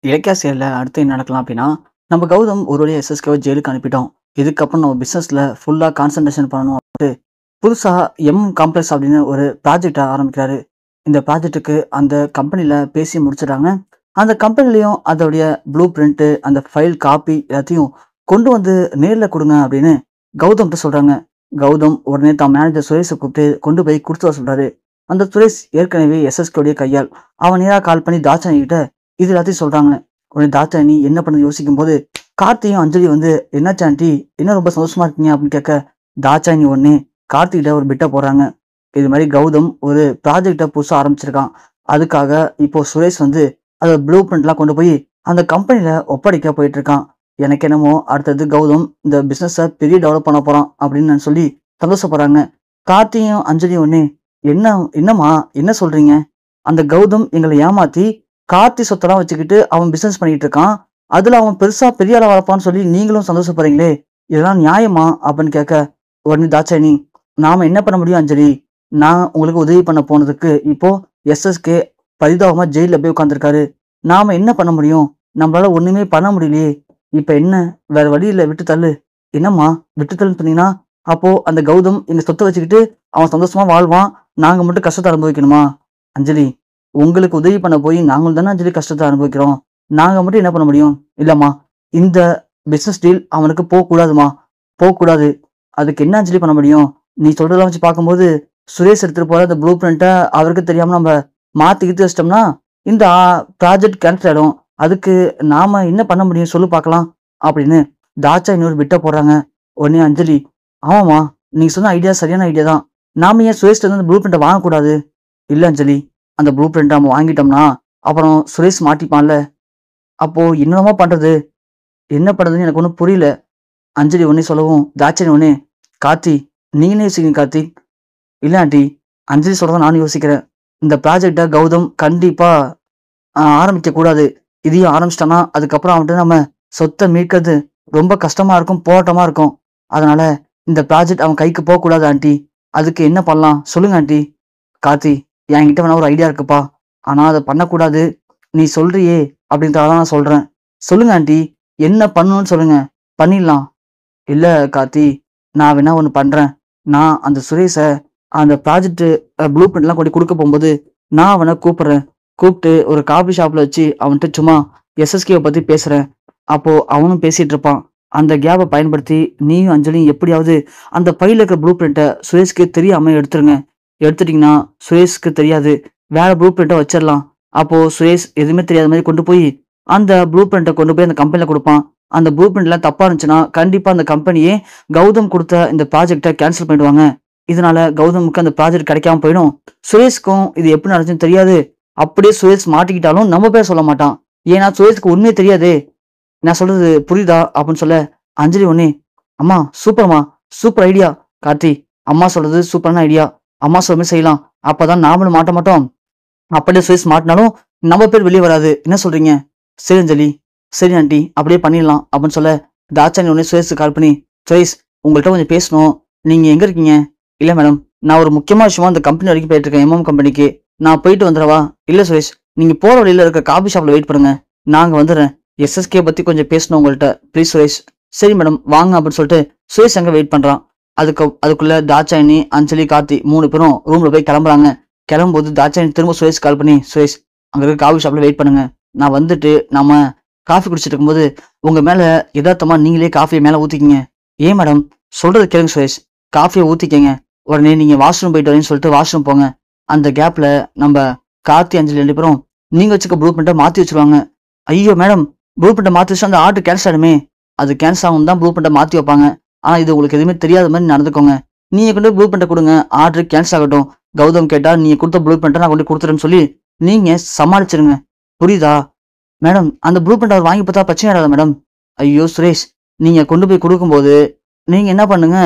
இலக்கியா சீரியல்ல அடுத்து என்ன நடக்கலாம் அப்படின்னா, நம்ம கௌதம் ஒரு வழியா எஸ்எஸ்கேவ ஜெயிலுக்கு அனுப்பிட்டோம். இதுக்கப்புறம் நம்ம பிசினஸ்ல ஃபுல்லா கான்சன்ட்ரேஷன் பண்ணணும் அப்படின்ட்டு, புதுசா காம்ப்ளெக்ஸ் அப்படின்னு ஒரு ப்ராஜெக்ட்ட ஆரம்பிக்கிறாரு. இந்த ப்ராஜெக்ட்டுக்கு அந்த கம்பெனில பேசி முடிச்சுட்டாங்க. அந்த கம்பெனிலயும் அதோடைய ப்ளூ பிரிண்ட், அந்த ஃபைல் காப்பி எல்லாத்தையும் கொண்டு வந்து நேர்ல குடுங்க அப்படின்னு கௌதம்ட்ட சொல்றாங்க. கௌதம் உடனே தான் மேனேஜர் சுரேஷ கூப்பிட்டு கொண்டு போய் குடுத்து வர சொல்றாரு. அந்த சுரேஷ் ஏற்கனவே எஸ்எஸ்கேவுடைய கையாள். அவன் நேரா கால் பண்ணி தாட்சாயணி கிட்ட இது எல்லாத்தையும் சொல்றாங்க. உடனே தாட்சாயணி என்ன பண்ணது யோசிக்கும் போது, கார்த்தியும் அஞ்சலி வந்து என்னாச்சு ஆண்டி, என்ன ரொம்ப சந்தோஷமா இருக்கீங்க அப்படின்னு கேட்க, தாட்சாயணி உடனே கார்த்திகிட்ட ஒரு பிட்ட போடுறாங்க. இது மாதிரி கௌதம் ஒரு ப்ராஜெக்ட புதுசா ஆரம்பிச்சிருக்கான். அதுக்காக இப்போ சுரேஷ் வந்து அதோட ப்ளூ பிரிண்ட்லாம் கொண்டு போய் அந்த கம்பெனில ஒப்படைக்க போயிட்டு இருக்கான். எனக்கு என்னமோ அடுத்தது கௌதம் இந்த பிசினஸ பெரிய டெவலப் பண்ண போறான் அப்படின்னு நான் சொல்லி சந்தோஷப்படுறாங்க. கார்த்தியும் அஞ்சலியும் உடனே என்ன என்னம்மா என்ன சொல்றீங்க? அந்த கௌதம் எங்களை ஏமாத்தி கார்த்தி சொத்தெல்லாம் வச்சுக்கிட்டு அவன் பிசினஸ் பண்ணிட்டு இருக்கான். அதுல அவன் பெருசா பெரிய ஆளா வளர்ப்பான்னு சொல்லி நீங்களும் சந்தோஷப்படுறீங்களே, இதெல்லாம் நியாயமா அப்படின்னு கேட்க, உடனே தாட்சாயணி நாம என்ன பண்ண முடியும் அஞ்சலி? நான் உங்களுக்கு உதவி பண்ண போனதுக்கு இப்போ எஸ்எஸ்கே பரிதாபமா ஜெயில போய் உட்காந்துருக்காரு. நாம என்ன பண்ண முடியும்? நம்மளால ஒண்ணுமே பண்ண முடியலையே. இப்ப என்ன, வேற வழி இல்ல, விட்டு தள்ளு. என்னம்மா விட்டு தள்ளுன்னு சொன்னீங்கன்னா, அப்போ அந்த கௌதம் எங்க சொத்தை வச்சுக்கிட்டு அவன் சந்தோஷமா வாழ்வான், நாங்க மட்டும் கஷ்டத்தை அனுபவிக்கணுமா? அஞ்சலி, உங்களுக்கு உதவி பண்ண போய் நாங்களும் தானே அஞ்சலி கஷ்டத்தை அனுபவிக்கிறோம். நாங்க மட்டும் என்ன பண்ண முடியும்? இல்லம்மா, இந்த பிசினஸ் டீல் அவனுக்கு போகக்கூடாதுமா, போகக்கூடாது. அதுக்கு என்ன அஞ்சலி பண்ண முடியும்? நீ சொல்றதெல்லாம் வச்சு பார்க்கும்போது சுரேஷ் எடுத்துட்டு போற அந்த ப்ளூ பிரிண்ட்டை அவருக்கு தெரியாம நம்ம மாத்தி கித்து வச்சிட்டோம்னா இந்த ப்ராஜெக்ட் கேன்சல் ஆயிடும். அதுக்கு நாம என்ன பண்ண முடியும் சொல்லு பார்க்கலாம் அப்படின்னு தாட்சா இன்னொரு பிட்ட போடுறாங்க. உடனே அஞ்சலி, ஆமாம்மா, நீங்க சொன்ன ஐடியா சரியான ஐடியா தான். நாம ஏன் சுரேஷ்ல இருந்து அந்த ப்ளூ பிரிண்ட்டை வாங்கக்கூடாது? இல்ல அஞ்சலி, அந்த ப்ளூ பிரிண்ட் நம்ம வாங்கிட்டோம்னா அப்புறம் சுரேஷ் மாட்டிப்பான்ல. அப்போ என்னமா பண்றது? என்ன பண்றதுன்னு எனக்கு ஒன்றும் புரியல. அஞ்சலி ஒன்னே சொல்லவும் தாட்சணி ஒன்னே, கார்த்தி நீங்க என்ன யோசிக்கிறீங்க கார்த்திக்? இல்ல ஆண்டி, அஞ்சலி சொல்றதான் நானும் யோசிக்கிறேன். இந்த ப்ராஜெக்டை கௌதம் கண்டிப்பா ஆரம்பிக்க கூடாது. இதையும் ஆரம்பிச்சிட்டானா அதுக்கப்புறம் அவன்கிட்ட நம்ம சொத்தை மீட்கிறது ரொம்ப கஷ்டமா இருக்கும், போராட்டமா இருக்கும். அதனால இந்த ப்ராஜெக்ட் அவன் கைக்கு போகக்கூடாது ஆண்டி. அதுக்கு என்ன பண்ணலாம் சொல்லுங்க ஆண்டி. கார்த்தி, என்கிட்ட வேணா ஒரு ஐடியா இருக்குப்பா, ஆனா அதை பண்ணக்கூடாது. நீ சொல்றியே அப்படின்றதான் நான் சொல்றேன். சொல்லுங்க ஆண்டி, என்ன பண்ணணும்னு சொல்லுங்க, பண்ணிடலாம். இல்ல கார்த்தி, நான் வேணா ஒன்று பண்றேன். நான் அந்த சுரேஷை அந்த ப்ராஜெக்ட் ப்ளூ பிரிண்ட்லாம் கொண்டு கொடுக்க போகும்போது நான் அவனை கூப்பிடுறேன். கூப்பிட்டு ஒரு காஃபி ஷாப்ல வச்சு அவன்கிட்ட சும்மா எஸ்எஸ்கேவை பத்தி பேசுறேன். அப்போ அவனும் பேசிட்டு இருப்பான். அந்த கேப்பை பயன்படுத்தி நீயும் அஞ்சலியும் எப்படியாவது அந்த பையில இருக்கிற ப்ளூ பிரிண்ட்டை சுரேஷ்க்கு தெரியாம எடுத்துருங்க. எடுத்துட்டீங்கன்னா சுரேஷ்க்கு தெரியாது, வேற ப்ளூ பிரிண்ட்டை வச்சிடலாம். அப்போ சுரேஷ் எதுவுமே தெரியாத மாதிரி கொண்டு போய் அந்த ப்ளூ பிரிண்ட்டை கொண்டு போய் அந்த கம்பெனில கொடுப்பான். அந்த ப்ளூ பிரிண்ட்லாம் தப்பா இருந்துச்சுன்னா கண்டிப்பா அந்த கம்பெனியே கௌதம் கொடுத்த இந்த ப்ராஜெக்டை கேன்சல் பண்ணிடுவாங்க. இதனால கௌதமுக்கு அந்த ப்ராஜெக்ட் கிடைக்காம போயிடும். சுரேஷ்க்கும் இது எப்படி நடந்துச்சுன்னு தெரியாது. அப்படியே சுரேஷ் மாட்டிக்கிட்டாலும் நம்ம பேர் சொல்ல மாட்டான். ஏன்னா சுரேஷ்க்கு உண்மையே தெரியாதே. நான் சொல்றது புரியுதா அப்படின்னு சொல்ல, அஞ்சலி ஒன்னே, அம்மா சூப்பர்மா, சூப்பர் ஐடியா. கார்த்தி, அம்மா சொல்றது சூப்பரான ஐடியா. அம்மா சொல்லுமே செய்யலாம். அப்பதான் நாமளும் மாட்ட மாட்டோம். அப்படியே சுரேஷ் மாட்டினாலும் நம்ம பேர் வெளியே வராது. என்ன சொல்றீங்க? சரி அஞ்சலி, சரி ஆண்டி, அப்படியே பண்ணிடலாம் அப்படின்னு சொல்ல, தாட்சாணி உடனே சுரேஷுக்கு கால் பண்ணி, சுரேஷ் உங்கள்கிட்ட கொஞ்சம் பேசணும். நீங்க எங்க இருக்கீங்க? இல்ல மேடம், நான் ஒரு முக்கியமான விஷயமா அந்த கம்பெனி வரைக்கும் போயிட்டு இருக்கேன், கம்பெனிக்கு. நான் போயிட்டு வந்துடவா? இல்ல சுரேஷ், நீங்க போற வழியில இருக்க காபி ஷாப்ல வெயிட் பண்ணுங்க, நாங்க வந்துடுறேன். எஸ்எஸ்கே பத்தி கொஞ்சம் பேசணும் உங்கள்கிட்ட, ப்ளீஸ் சுரேஷ். சரி மேடம் வாங்க அப்படின்னு சொல்லிட்டு சுரேஷ் அங்க வெயிட் பண்றான். அதுக்குள்ள தாட்சாயணி, அஞ்சலி, கார்த்தி 3 பேரும் ரூம்ல போய் கிளம்புறாங்க. கிளம்பும்போது தாட்சாயணி திரும்ப சுரேஷ் கால் பண்ணி, சுரேஷ் அங்க இருக்க காஃபி ஷாப்ல வெயிட் பண்ணுங்க, நான் வந்துட்டு நம்ம காஃபி குடிச்சிட்டு இருக்கும்போது உங்க மேல யதார்த்தமா நீங்களே காஃபியை மேல ஊத்திக்கிங்க. ஏன் மேடம்? சொல்றது கேளுங்க சுரேஷ், காஃபியை ஊத்திக்கங்க. உடனே நீங்க வாஷ்ரூம் போயிட்டு வரேன்னு சொல்லிட்டு வாஷ்ரூம் போங்க. அந்த கேப்ல நம்ம கார்த்தி அஞ்சலி 2 பேரும் நீங்க வச்சுக்க ப்ளூ பிரிண்ட்டை மாத்தி வச்சிருவாங்க. ஐயோ மேடம், ப்ளூ பிரிண்ட்டை மாத்தி வச்சு அந்த ஆர்டர் கேன்சல் ஆயிடுமே. அது கேன்சல் ஆகும் தான் ப்ளூ பிரிண்ட்டை மாத்தி வைப்பாங்க. ஆனா இது உங்களுக்கு எதுவுமே தெரியாத மாதிரி நடந்துக்கோங்க. நீங்க கொண்டு ப்ளூ பிரிண்ட்டை கொடுங்க, ஆர்டர் கேன்சல் ஆகட்டும். கௌதம் கேட்டா நீங்க கொடுத்த ப்ளூ பிரிண்ட்டை நான் கொண்டு கொடுத்துறேன்னு சொல்லி நீங்க சமாளிச்சிருங்க. புரியுதா? மேடம், அந்த ப்ளூ பிரிண்ட் அவர் வாங்கி பார்த்தா பிரச்சனை ஆகாதா மேடம்? ஐயோ சுரேஷ், நீங்க கொண்டு போய் கொடுக்கும்போது நீங்க என்ன பண்ணுங்க,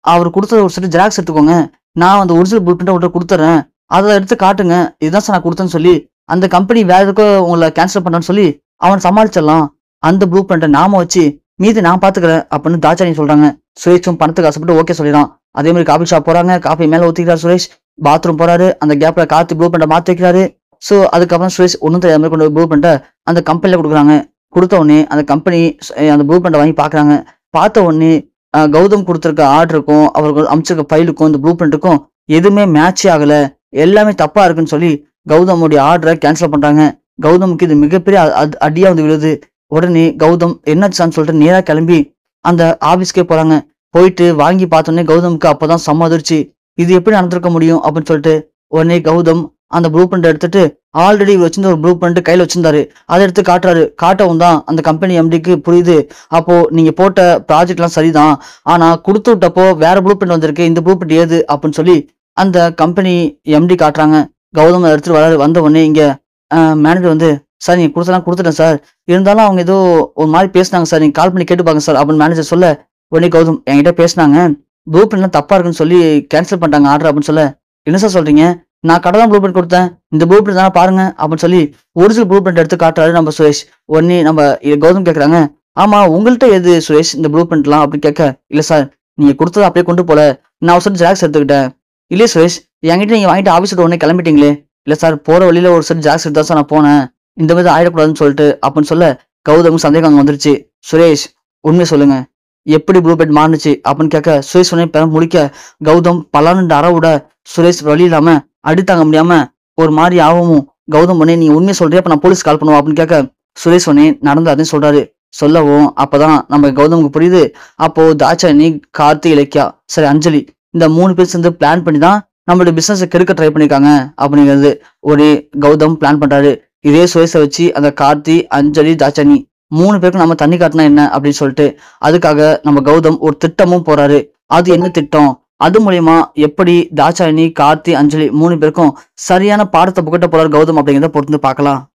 அவர் கொடுத்தத ஒரு செட்டு ஜெராக்ஸ் எடுத்துக்கோங்க. நான் அந்த ஒரிஜினல் ப்ளூ பிரிண்ட்டை உங்கள்கிட்ட கொடுத்துறேன், அதை எடுத்து காட்டுங்க. இதுதான் சார் நான் கொடுத்தேன்னு சொல்லி அந்த கம்பெனி வேற எதுக்கோ உங்களை கேன்சல் பண்ணான்னு சொல்லி அவன் சமாளிச்சிடலாம். அந்த ப்ளூ பிரிண்ட்டை நாம வச்சு மீதி நான் பாத்துக்கிறேன் அப்படின்னு தாட்சாணி சொல்றாங்க. சுரேஷும் பணத்துக்கு ஆசைப்பட்டு ஓகே சொல்லிடான். அதே மாதிரி காபி ஷாப் போறாங்க. காஃபி மேல ஊத்திக்கிறார் சுரேஷ். பாத்ரூம் போறாரு. அந்த கேப்ல கார்த்தி ப்ளூ பிரிண்ட்டை மாத்தி வைக்கிறாரு. ஸோ அதுக்கப்புறம் சுரேஷ் ஒன்றும் தெரியாத மாதிரி கொண்டு ப்ளூ பிரிண்ட்டை அந்த கம்பெனில கொடுக்குறாங்க. கொடுத்த உடனே அந்த கம்பெனி அந்த ப்ளூ பிரிண்ட்டை வாங்கி பார்க்குறாங்க. பார்த்த உடனே கௌதம் கொடுத்துருக்க ஆர்டருக்கும் அவர்கள் அமைச்சிருக்க ஃபைலுக்கும் இந்த ப்ளூ பிரிண்ட்டுக்கும் எதுவுமே மேட்சே ஆகல. எல்லாமே தப்பா இருக்குன்னு சொல்லி கௌதமுடைய ஆர்டரை கேன்சல் பண்றாங்க. கௌதமுக்கு இது மிகப்பெரிய அடியா வந்து விழுது. உடனே கௌதம் என்னாச்சான்னு சொல்லிட்டு நேரா கிளம்பி அந்த ஆபீஸ்க்கே போறாங்க. போயிட்டு வாங்கி பார்த்தோன்னே கௌதமுக்கு அப்பதான் செம்ம அதிர்ச்சி. இது எப்படி நடந்திருக்க முடியும் அப்படின்னு சொல்லிட்டு உடனே கௌதம் அந்த ப்ளூ பிரிண்ட் எடுத்துட்டு ஆல்ரெடி வச்சிருந்த ஒரு ப்ளூ பிரிண்ட் கையில வச்சிருந்தாரு. அதை எடுத்து காட்டுறாரு. காட்டவும் தான் அந்த கம்பெனி எம்டிக்கு புரியுது. அப்போ நீங்க போட்ட ப்ராஜெக்ட் எல்லாம் சரிதான், ஆனா கொடுத்து விட்டப்போ வேற ப்ளூ பிரிண்ட் வந்திருக்கு, இந்த ப்ளூ பிரிண்ட் ஏது அப்படின்னு சொல்லி அந்த கம்பெனி எம்டி காட்டுறாங்க. கௌதம் அதை எடுத்துட்டு வராரு. வந்த உடனே இங்க மேனேஜர் வந்து, சார் நீங்க கொடுத்தலாம் கொடுத்துட்டேன் சார், இருந்தாலும் அவங்க ஏதோ ஒரு மாதிரி பேசினாங்க சார், நீங்க கால் பண்ணி கேட்டு பாருங்க சார் அப்படின்னு மேனேஜர் சொல்ல, உடனே கௌதம் என்கிட்ட பேசினாங்க, ப்ளூ பிரிண்ட்லாம் தப்பா இருக்குன்னு சொல்லி கேன்சல் பண்ணிட்டாங்க ஆர்டர் அப்படின்னு சொல்ல, என்ன சார் சொல்றீங்க, நான் கடை தான் ப்ளூ பிரிண்ட் கொடுத்தேன், இந்த ப்ளூ பிரிண்ட் தானே பாருங்க அப்படின்னு சொல்லி ஒரிஜினல் ப்ளூ பிரிண்ட் எடுத்து காட்டுறாரு நம்ம சுரேஷ். உடனே நம்ம கௌதம் கேட்குறாங்க, ஆமா உங்கள்கிட்ட எது சுரேஷ் இந்த ப்ளூ பிரிண்ட்லாம் அப்படின்னு கேட்க, இல்ல சார் நீங்க கொடுத்ததை அப்படியே கொண்டு போல, நான் ஒரு ஜெராக்ஸ் எடுத்துக்கிட்டேன். இல்லையே சுரேஷ், என்கிட்ட நீங்க வாங்கிட்டு ஆஃபீஸ் விட்டு உடனே கிளம்பிட்டீங்களே. இல்ல சார் போற வழியில ஒரு செட் ஜெராக்ஸ் எடுத்தா சார் நான் போனேன், இந்த மாதிரி ஆயிடக்கூடாதுன்னு சொல்லிட்டு அப்படின்னு சொல்ல கௌதம் சந்தேகம் அங்கே வந்துருச்சு. சுரேஷ் உண்மையை சொல்லுங்க, எப்படி ப்ளூ பிரிண்ட் மாறுனுச்சு அப்படின்னு கேட்க, சுரேஷ் உடனே பெற முடிக்க கௌதம் பலான்னு அற விட சுரேஷ் வழி இல்லாம அடி தாங்க முடியாம ஒரு மாதிரி ஆகவும், கௌதம் உடனே நீ உண்மையை சொல்றியா, அப்ப நான் போலீஸ் கால் பண்ணுவோம் அப்படின்னு கேட்க, சுரேஷ் உடனே நடந்தாருன்னு சொல்றாரு. சொல்லவும் அப்பதான் நம்ம கௌதமுக்கு புரியுது. அப்போ தாட்சாயணி, கார்த்தி, இலக்கியா, சரி அஞ்சலி, இந்த 3 பேர் சேர்ந்து பிளான் பண்ணி தான் நம்மளுடைய பிசினஸ் கெடுக்க ட்ரை பண்ணிருக்காங்க அப்படிங்கிறது ஒரு கௌதம் பிளான் பண்றாரு. இதே சுரேஷை வச்சு அந்த கார்த்தி, அஞ்சலி, தாட்சாயணி 3 பேருக்கும் நம்ம தண்ணி காட்டினா என்ன அப்படின்னு சொல்லிட்டு அதுக்காக நம்ம கௌதம் ஒரு திட்டமும் போறாரு. அது என்ன திட்டம், அது மூலியமா எப்படி தாட்சாயணி, கார்த்தி, அஞ்சலி 3 பேருக்கும் சரியான பாடத்தை புகட்ட போறாரு கௌதம் அப்படிங்கிறத பொறுத்து பார்க்கலாம்.